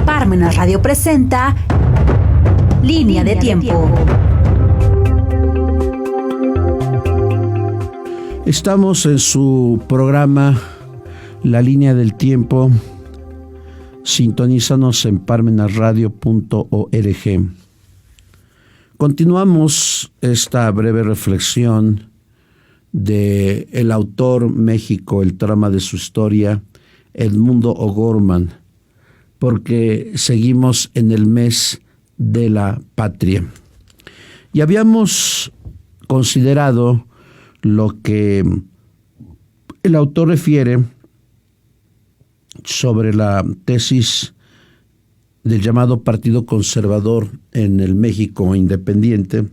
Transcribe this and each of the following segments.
Parmenas Radio presenta Línea de Tiempo. Estamos en su programa La Línea del Tiempo. Sintonízanos en parmenasradio.org. Continuamos esta breve reflexión de el autor México, el trama de su historia, Edmundo O'Gorman, porque seguimos en el mes de la patria. Y habíamos considerado lo que el autor refiere sobre la tesis del llamado Partido Conservador en el México independiente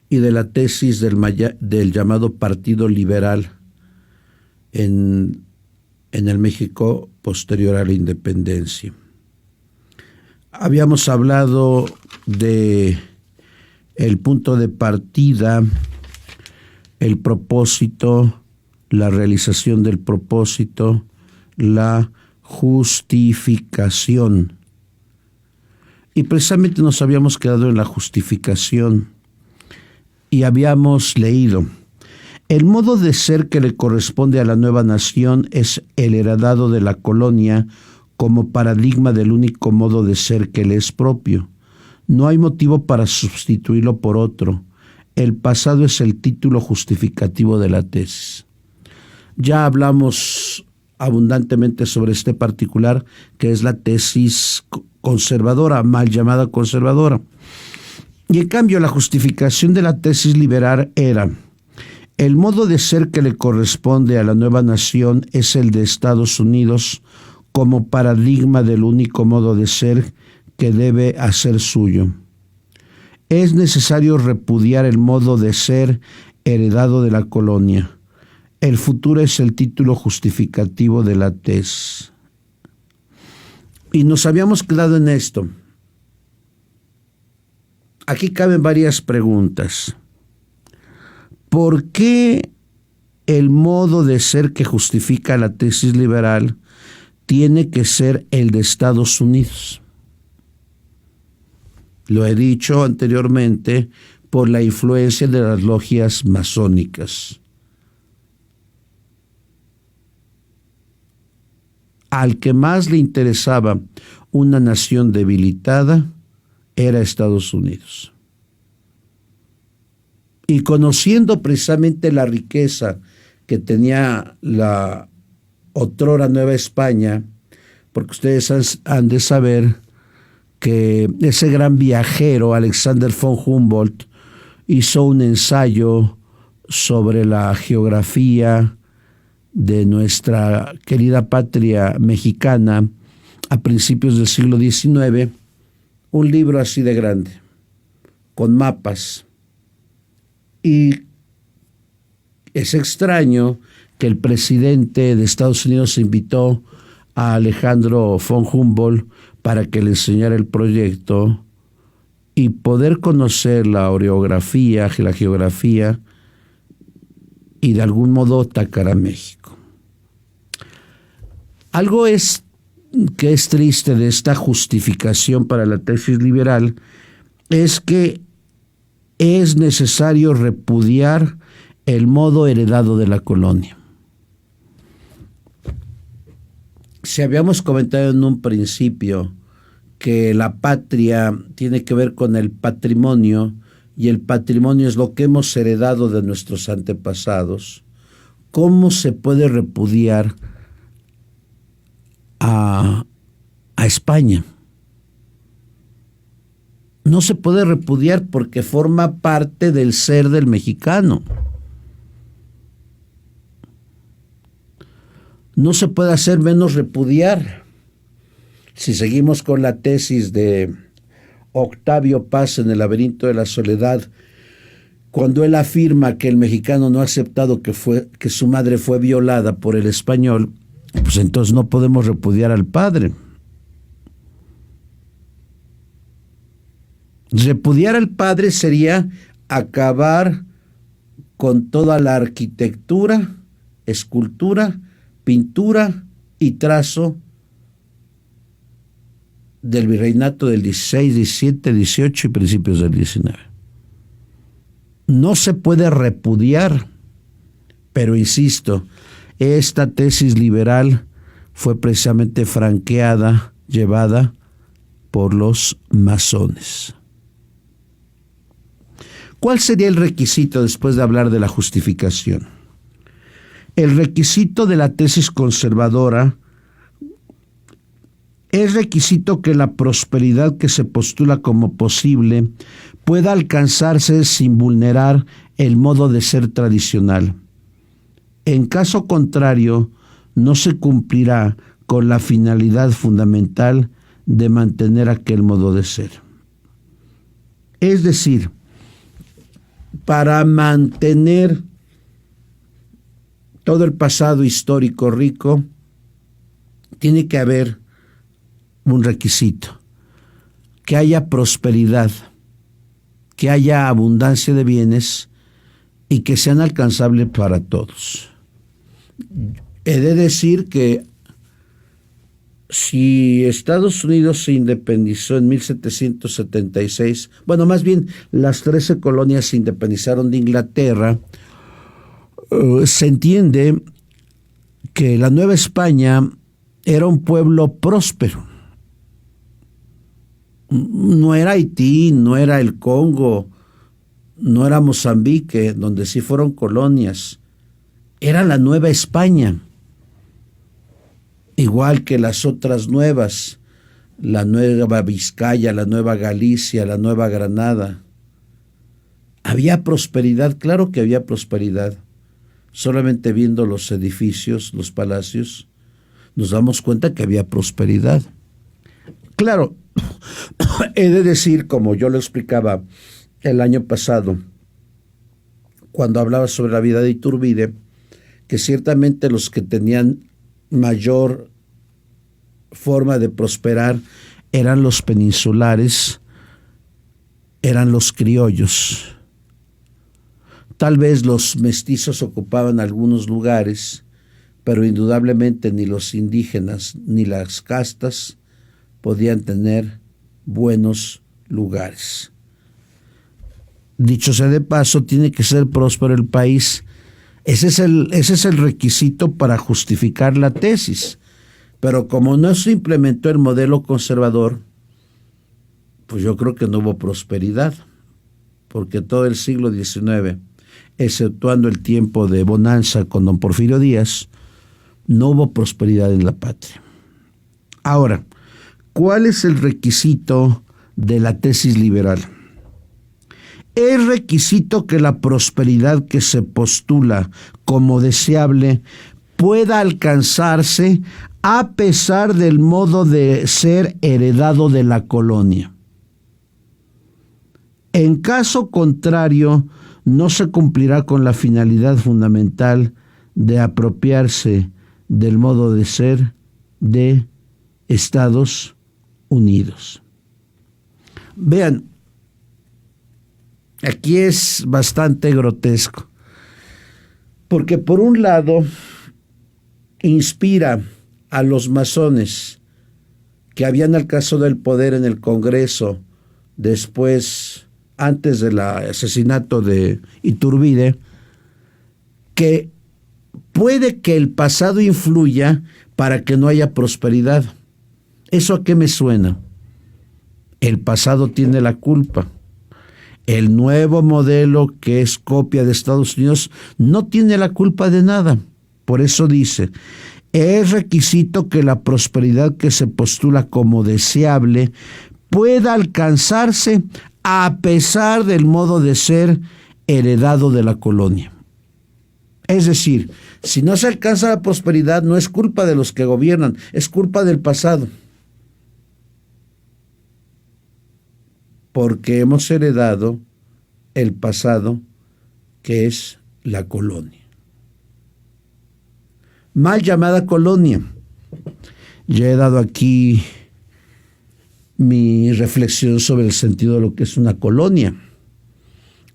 y de la tesis del llamado Partido Liberal en el México posterior a la independencia. Habíamos hablado de el punto de partida, el propósito, la realización del propósito, la justificación. Y precisamente nos habíamos quedado en la justificación y habíamos leído: el modo de ser que le corresponde a la nueva nación es el heredado de la colonia como paradigma del único modo de ser que le es propio. No hay motivo para sustituirlo por otro. El pasado es el título justificativo de la tesis. Ya hablamos abundantemente sobre este particular, que es la tesis conservadora, mal llamada conservadora. Y en cambio, la justificación de la tesis liberal era: el modo de ser que le corresponde a la nueva nación es el de Estados Unidos como paradigma del único modo de ser que debe hacer suyo. Es necesario repudiar el modo de ser heredado de la colonia. El futuro es el título justificativo de la tesis. Y nos habíamos quedado en esto. Aquí caben varias preguntas. ¿Por qué el modo de ser que justifica la tesis liberal tiene que ser el de Estados Unidos? Lo he dicho anteriormente, por la influencia de las logias masónicas. Al que más le interesaba una nación debilitada era Estados Unidos. Y conociendo precisamente la riqueza que tenía la otrora Nueva España, porque ustedes han de saber que ese gran viajero, Alexander von Humboldt, hizo un ensayo sobre la geografía de nuestra querida patria mexicana a principios del siglo XIX, un libro así de grande, con mapas. Y es extraño que el presidente de Estados Unidos invitó a Alejandro von Humboldt para que le enseñara el proyecto y poder conocer la orografía, la geografía y de algún modo atacar a México. Algo que es triste de esta justificación para la tesis liberal es que es necesario repudiar el modo heredado de la colonia. Si habíamos comentado en un principio que la patria tiene que ver con el patrimonio, y el patrimonio es lo que hemos heredado de nuestros antepasados, ¿cómo se puede repudiar a España? No se puede repudiar porque forma parte del ser del mexicano. No se puede hacer menos repudiar. Si seguimos con la tesis de Octavio Paz en El laberinto de la soledad, cuando él afirma que el mexicano no ha aceptado que su madre fue violada por el español, pues entonces no podemos repudiar al padre. Repudiar al padre sería acabar con toda la arquitectura, escultura, pintura y trazo del virreinato del 16, 17, 18 y principios del 19. No se puede repudiar, pero insisto, esta tesis liberal fue precisamente franqueada, llevada por los masones. ¿Cuál sería el requisito después de hablar de la justificación? El requisito de la tesis conservadora es requisito que la prosperidad que se postula como posible pueda alcanzarse sin vulnerar el modo de ser tradicional. En caso contrario, no se cumplirá con la finalidad fundamental de mantener aquel modo de ser. Es decir, para mantener todo el pasado histórico rico, tiene que haber un requisito: que haya prosperidad, que haya abundancia de bienes y que sean alcanzables para todos. He de decir que si Estados Unidos se independizó en 1776, bueno, más bien las 13 colonias se independizaron de Inglaterra, se entiende que la Nueva España era un pueblo próspero. No era Haití, no era el Congo, no era Mozambique, donde sí fueron colonias. Era la Nueva España, igual que las otras nuevas, la Nueva Vizcaya, la Nueva Galicia, la Nueva Granada. ¿Había prosperidad? Claro que había prosperidad. Solamente viendo los edificios, los palacios, nos damos cuenta que había prosperidad. Claro, he de decir, como yo lo explicaba el año pasado, cuando hablaba sobre la vida de Iturbide, que ciertamente los que tenían mayor forma de prosperar eran los peninsulares, eran los criollos. Tal vez los mestizos ocupaban algunos lugares, pero indudablemente ni los indígenas ni las castas podían tener buenos lugares. Dicho sea de paso, tiene que ser próspero el país. Ese es el requisito para justificar la tesis. Pero como no se implementó el modelo conservador, pues yo creo que no hubo prosperidad, porque todo el siglo XIX, exceptuando el tiempo de bonanza con don Porfirio Díaz, no hubo prosperidad en la patria. Ahora, ¿cuál es el requisito de la tesis liberal? Es requisito que la prosperidad que se postula como deseable pueda alcanzarse a pesar del modo de ser heredado de la colonia. En caso contrario, no se cumplirá con la finalidad fundamental de apropiarse del modo de ser de Estados Unidos. Vean, aquí es bastante grotesco, porque por un lado inspira a los masones que habían alcanzado el poder en el Congreso antes del asesinato de Iturbide, que puede que el pasado influya para que no haya prosperidad. ¿Eso a qué me suena? El pasado tiene la culpa. El nuevo modelo, que es copia de Estados Unidos, no tiene la culpa de nada. Por eso dice, es requisito que la prosperidad que se postula como deseable pueda alcanzarse a pesar del modo de ser heredado de la colonia. Es decir, si no se alcanza la prosperidad, no es culpa de los que gobiernan, es culpa del pasado. Porque hemos heredado el pasado, que es la colonia. Mal llamada colonia. Ya he dado aquí mi reflexión sobre el sentido de lo que es una colonia.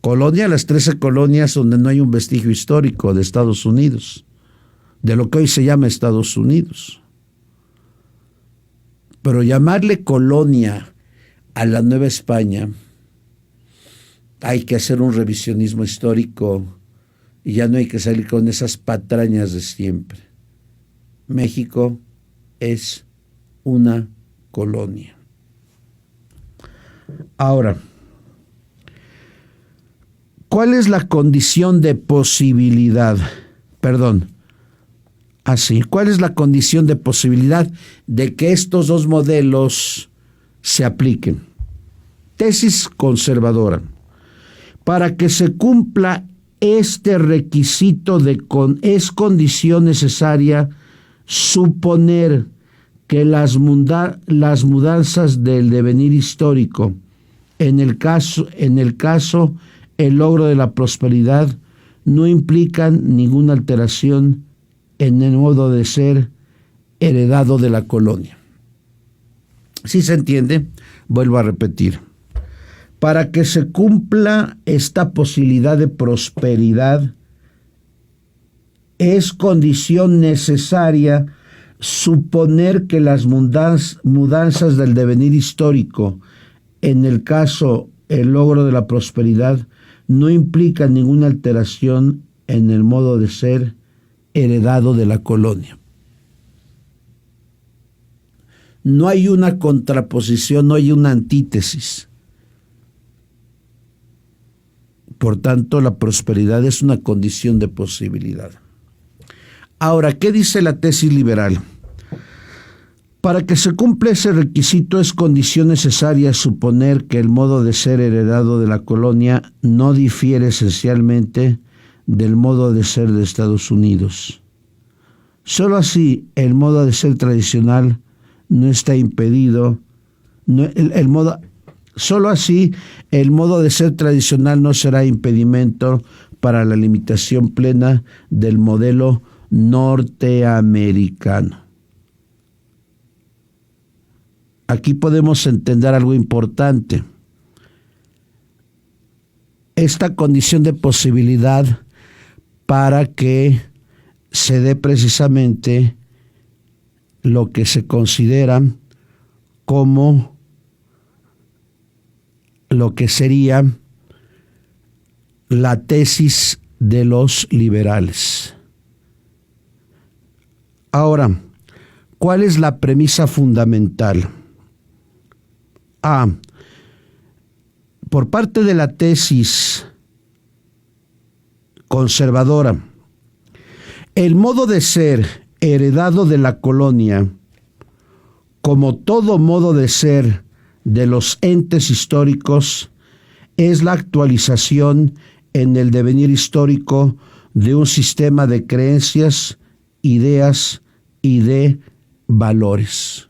Colonia, las 13 colonias donde no hay un vestigio histórico de Estados Unidos, de lo que hoy se llama Estados Unidos. Pero llamarle colonia a la Nueva España, hay que hacer un revisionismo histórico y ya no hay que salir con esas patrañas de siempre. México es una colonia. Ahora, ¿cuál es la condición de posibilidad? ¿Cuál es la condición de posibilidad de que estos dos modelos se apliquen? Tesis conservadora. Para que se cumpla este requisito es condición necesaria suponer que las mudanzas del devenir histórico, en el caso el logro de la prosperidad, no implican ninguna alteración en el modo de ser heredado de la colonia. ¿Sí se entiende? Vuelvo a repetir. Para que se cumpla esta posibilidad de prosperidad, es condición necesaria suponer que las mudanzas del devenir histórico, en el caso el logro de la prosperidad, no implican ninguna alteración en el modo de ser heredado de la colonia. No hay una contraposición, no hay una antítesis. Por tanto, la prosperidad es una condición de posibilidad. Ahora, ¿qué dice la tesis liberal? Para que se cumpla ese requisito es condición necesaria suponer que el modo de ser heredado de la colonia no difiere esencialmente del modo de ser de Estados Unidos. Solo así el modo de ser tradicional no está impedido, solo así el modo de ser tradicional no será impedimento para la limitación plena del modelo norteamericano. Aquí podemos entender algo importante. Esta condición de posibilidad para que se dé precisamente lo que se considera como lo que sería la tesis de los liberales. Ahora, ¿cuál es la premisa fundamental? Por parte de la tesis conservadora, el modo de ser heredado de la colonia, como todo modo de ser de los entes históricos, es la actualización en el devenir histórico de un sistema de creencias, ideas y de valores.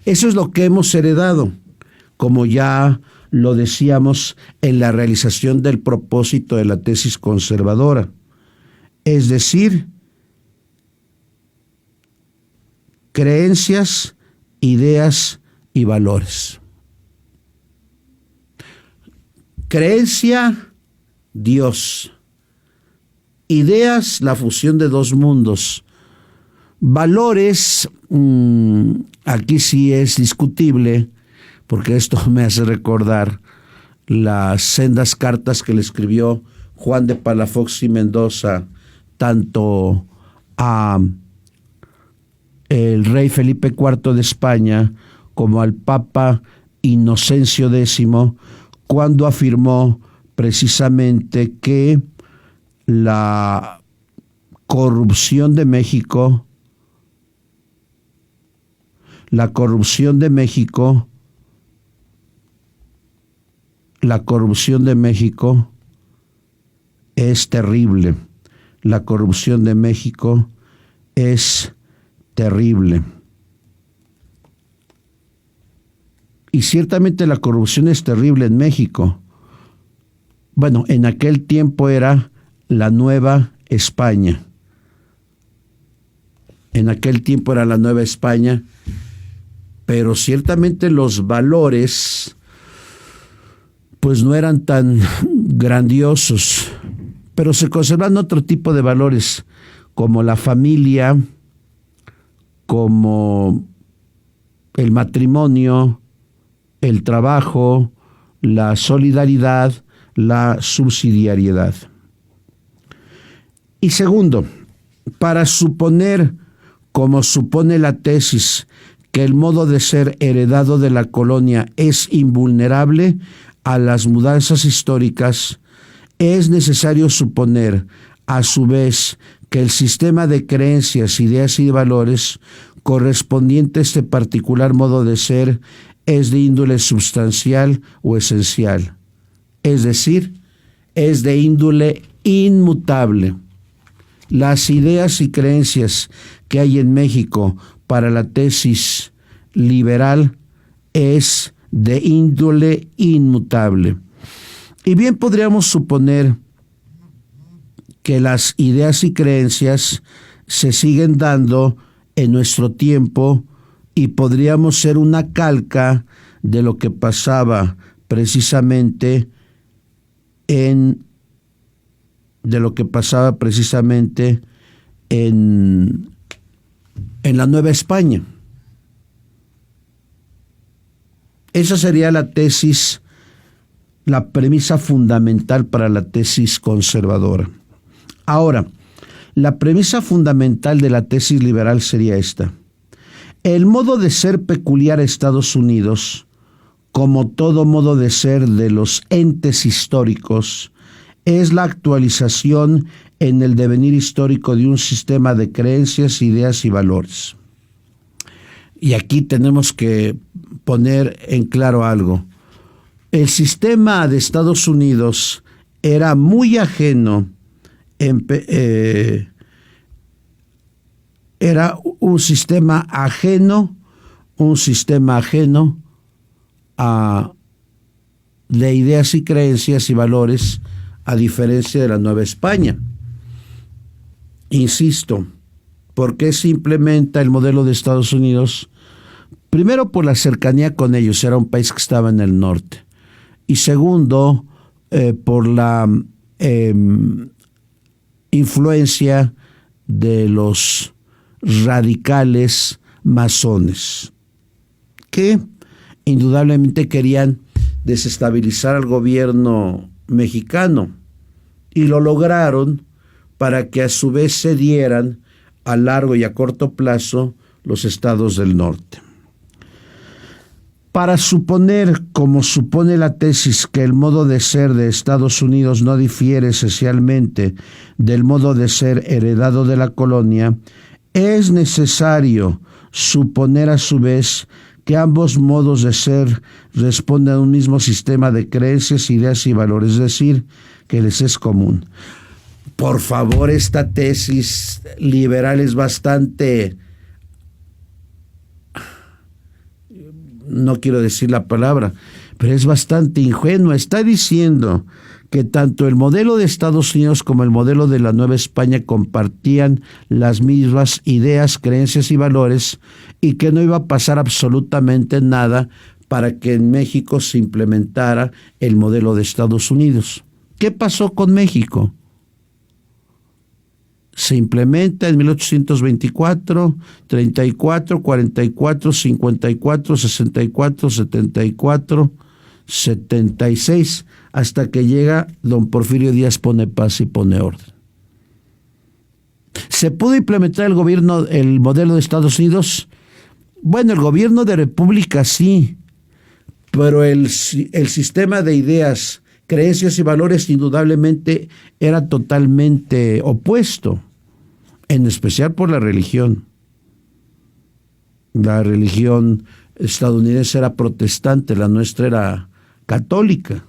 Eso es lo que hemos heredado, como ya lo decíamos en la realización del propósito de la tesis conservadora, es decir, creencias, ideas y valores. Creencia, Dios. Ideas, la fusión de dos mundos. Valores, aquí sí es discutible, porque esto me hace recordar las sendas cartas que le escribió Juan de Palafox y Mendoza, tanto a el rey Felipe IV de España como al Papa Inocencio X, cuando afirmó precisamente que la corrupción de México es terrible. La corrupción de México es terrible. Y ciertamente la corrupción es terrible en México. Bueno, en aquel tiempo era la Nueva España. En aquel tiempo era la Nueva España, pero ciertamente los valores pues no eran tan grandiosos, pero se conservan otro tipo de valores, como la familia, como el matrimonio, el trabajo, la solidaridad, la subsidiariedad. Y segundo, para suponer, como supone la tesis, que el modo de ser heredado de la colonia es invulnerable a las mudanzas históricas, es necesario suponer, a su vez, que el sistema de creencias, ideas y valores correspondiente a este particular modo de ser es de índole sustancial o esencial, es decir, es de índole inmutable. Las ideas y creencias que hay en México para la tesis liberal es de índole inmutable. Y bien podríamos suponer que las ideas y creencias se siguen dando en nuestro tiempo y podríamos ser una calca de lo que pasaba precisamente en la Nueva España. Esa sería la tesis, la premisa fundamental para la tesis conservadora. Ahora, la premisa fundamental de la tesis liberal sería esta: el modo de ser peculiar a Estados Unidos, como todo modo de ser de los entes históricos, es la actualización en el devenir histórico de un sistema de creencias, ideas y valores. Y aquí tenemos que poner en claro algo. El sistema de Estados Unidos era muy ajeno, era un sistema ajeno de ideas y creencias y valores, a diferencia de la Nueva España. Insisto, ¿por qué se implementa el modelo de Estados Unidos? Primero, por la cercanía con ellos, era un país que estaba en el norte. Y segundo, por la influencia de los radicales masones, que indudablemente querían desestabilizar al gobierno mexicano, y lo lograron para que a su vez se dieran a largo y a corto plazo los estados del norte. Para suponer, como supone la tesis, que el modo de ser de Estados Unidos no difiere esencialmente del modo de ser heredado de la colonia, es necesario suponer a su vez que ambos modos de ser responden a un mismo sistema de creencias, ideas y valores, es decir, que les es común. Por favor, esta tesis liberal es bastante, no quiero decir la palabra, pero es bastante ingenua. Está diciendo que tanto el modelo de Estados Unidos como el modelo de la Nueva España compartían las mismas ideas, creencias y valores, y que no iba a pasar absolutamente nada para que en México se implementara el modelo de Estados Unidos. ¿Qué pasó con México? Se implementa en 1824, 34, 44, 54, 64, 74, 76, hasta que llega don Porfirio Díaz, pone paz y pone orden. ¿Se pudo implementar el modelo de Estados Unidos? Bueno, el gobierno de república sí, pero el sistema de ideas, creencias y valores indudablemente era totalmente opuesto, en especial por la religión. La religión estadounidense era protestante, la nuestra era católica.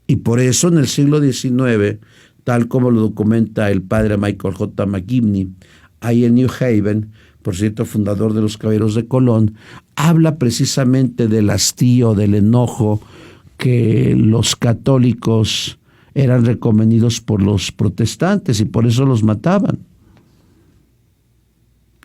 Y por eso en el siglo XIX, tal como lo documenta el padre Michael J. McGivney, ahí en New Haven, por cierto, fundador de los Caballeros de Colón, habla precisamente del hastío, del enojo que los católicos eran reconvenidos por los protestantes y por eso los mataban.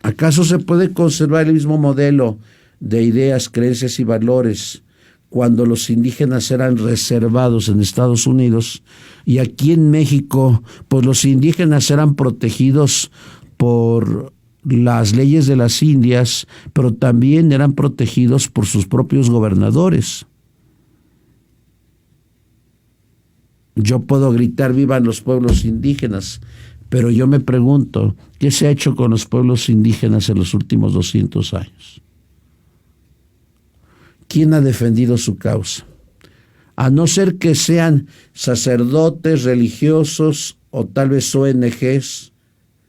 ¿Acaso se puede conservar el mismo modelo de ideas, creencias y valores cuando los indígenas eran reservados en Estados Unidos y aquí en México, pues los indígenas eran protegidos por las leyes de las Indias, pero también eran protegidos por sus propios gobernadores. Yo puedo gritar vivan los pueblos indígenas, pero yo me pregunto, ¿qué se ha hecho con los pueblos indígenas en los últimos 200 años? ¿Quién ha defendido su causa? A no ser que sean sacerdotes religiosos o tal vez ONGs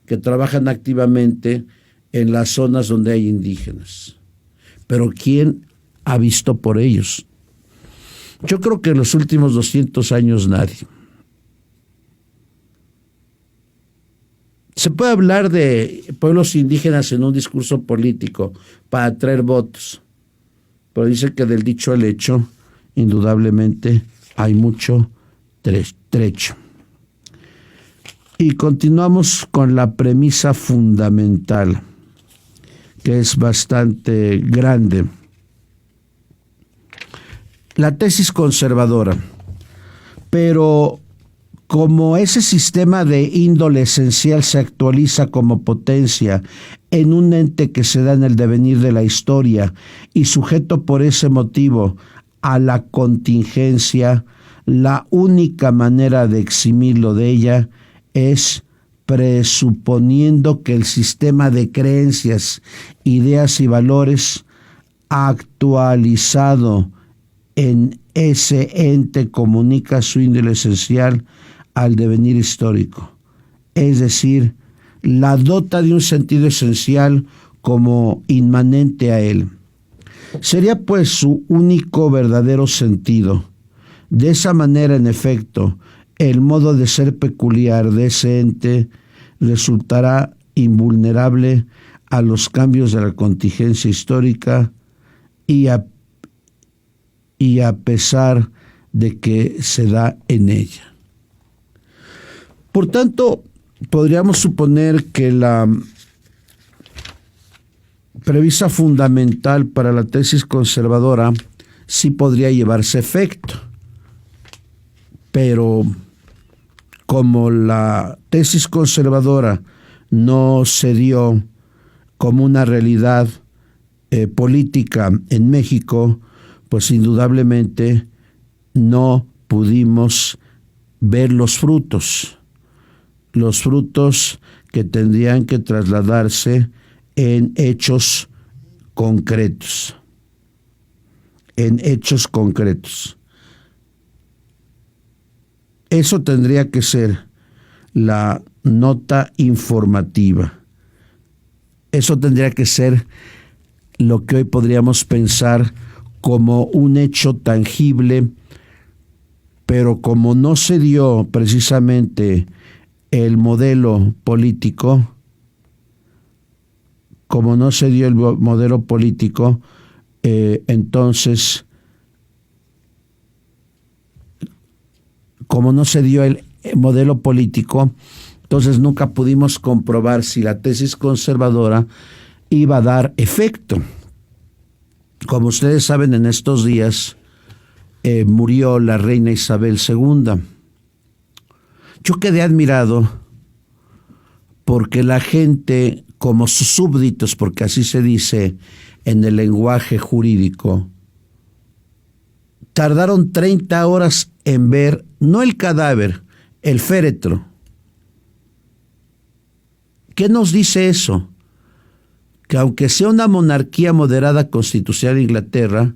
que trabajan activamente en las zonas donde hay indígenas. Pero ¿quién ha visto por ellos? Yo creo que en los últimos 200 años nadie. Se puede hablar de pueblos indígenas en un discurso político para atraer votos, pero dice que del dicho al hecho, indudablemente hay mucho trecho. Y continuamos con la premisa fundamental, que es bastante grande. La tesis conservadora. Pero como ese sistema de índole esencial se actualiza como potencia en un ente que se da en el devenir de la historia y sujeto por ese motivo a la contingencia, la única manera de eximirlo de ella es presuponiendo que el sistema de creencias, ideas y valores actualizado en ese ente comunica su índole esencial al devenir histórico, es decir, la dota de un sentido esencial como inmanente a él. Sería pues su único verdadero sentido. De esa manera, en efecto, el modo de ser peculiar de ese ente resultará invulnerable a los cambios de la contingencia histórica y a pesar de que se da en ella. Por tanto, podríamos suponer que la premisa fundamental para la tesis conservadora sí podría llevarse a efecto, pero como la tesis conservadora no se dio como una realidad política en México, pues indudablemente no pudimos ver los frutos que tendrían que trasladarse en hechos concretos. Eso tendría que ser la nota informativa. Eso tendría que ser lo que hoy podríamos pensar como un hecho tangible, pero como no se dio precisamente el modelo político, entonces, como no se dio el modelo político, entonces nunca pudimos comprobar si la tesis conservadora iba a dar efecto. Como ustedes saben, en estos días murió la reina Isabel II. Yo quedé admirado porque la gente, como sus súbditos, porque así se dice en el lenguaje jurídico, tardaron 30 horas en ver, no el cadáver, el féretro. ¿Qué nos dice eso? Que aunque sea una monarquía moderada constitucional en Inglaterra,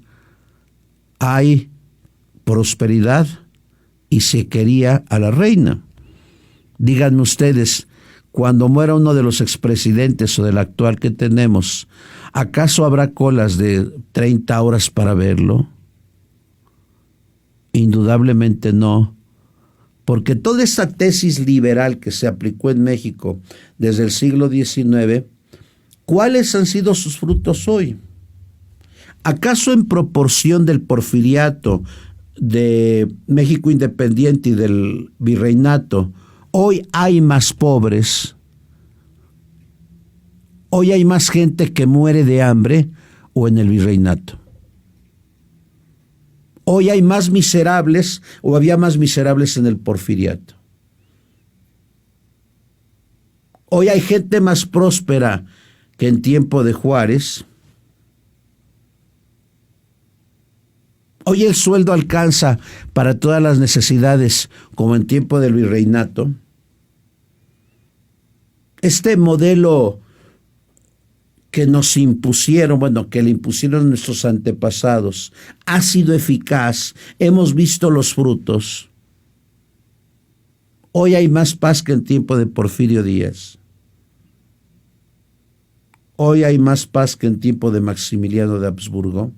hay prosperidad y se quería a la reina. Díganme ustedes, cuando muera uno de los expresidentes o del actual que tenemos, ¿acaso habrá colas de 30 horas para verlo? Indudablemente no, porque toda esa tesis liberal que se aplicó en México desde el siglo XIX, ¿cuáles han sido sus frutos hoy? ¿Acaso en proporción del porfiriato, de México independiente y del virreinato, hoy hay más pobres? ¿Hoy hay más gente que muere de hambre o en el virreinato? ¿Hoy hay más miserables o había más miserables en el porfiriato? ¿Hoy hay gente más próspera que en tiempo de Juárez. Hoy el sueldo alcanza para todas las necesidades como en tiempo del virreinato. Este modelo que nos impusieron, que le impusieron nuestros antepasados, ha sido eficaz. Hemos visto los frutos. Hoy hay más paz que en tiempo de Porfirio Díaz. Hoy hay más paz que en tiempo de Maximiliano de Habsburgo.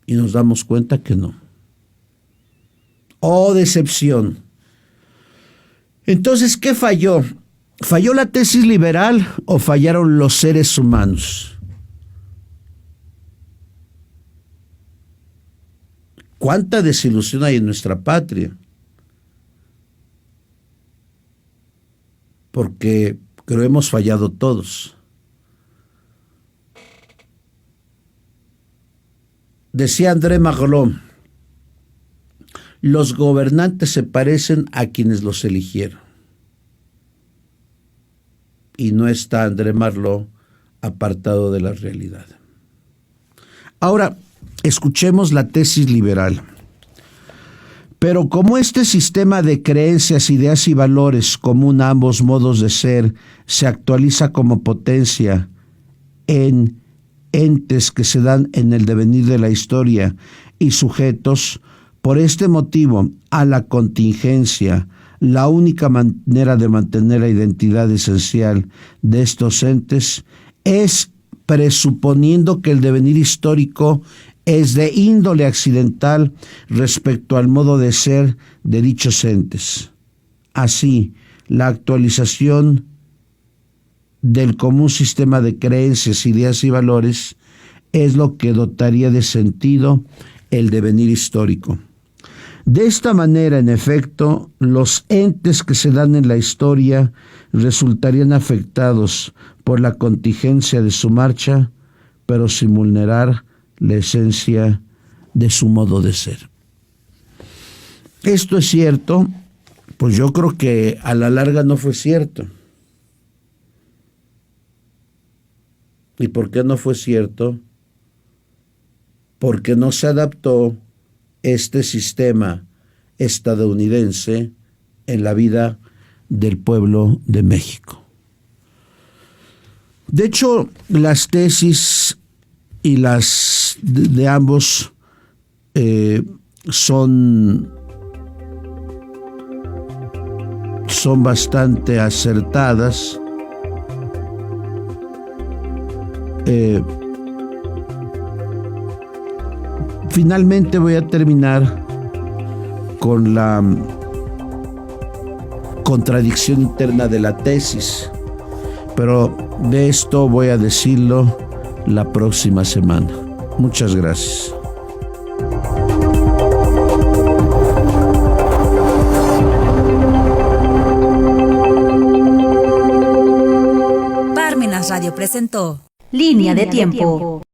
Y nos damos cuenta que no. ¡Oh, decepción! Entonces, ¿qué falló? ¿Falló la tesis liberal o fallaron los seres humanos? ¿Cuánta desilusión hay en nuestra patria? Porque creo hemos fallado todos. Decía André Malraux, los gobernantes se parecen a quienes los eligieron. Y no está André Malraux apartado de la realidad. Ahora, escuchemos la tesis liberal. Pero como este sistema de creencias, ideas y valores común a ambos modos de ser se actualiza como potencia en entes que se dan en el devenir de la historia y sujetos, por este motivo, a la contingencia, la única manera de mantener la identidad esencial de estos entes es presuponiendo que el devenir histórico es de índole accidental respecto al modo de ser de dichos entes. Así, la actualización del común sistema de creencias, ideas y valores es lo que dotaría de sentido el devenir histórico. De esta manera, en efecto, los entes que se dan en la historia resultarían afectados por la contingencia de su marcha, pero sin vulnerar la esencia de su modo de ser. ¿Esto es cierto? Pues yo creo que a la larga no fue cierto. ¿Y por qué no fue cierto? Porque no se adaptó este sistema estadounidense en la vida del pueblo de México. De hecho, las tesis y las de ambos son bastante acertadas. Finalmente voy a terminar con la contradicción interna de la tesis, pero de esto voy a decirlo la próxima semana. Muchas gracias. Parmenas Radio presentó Línea de tiempo.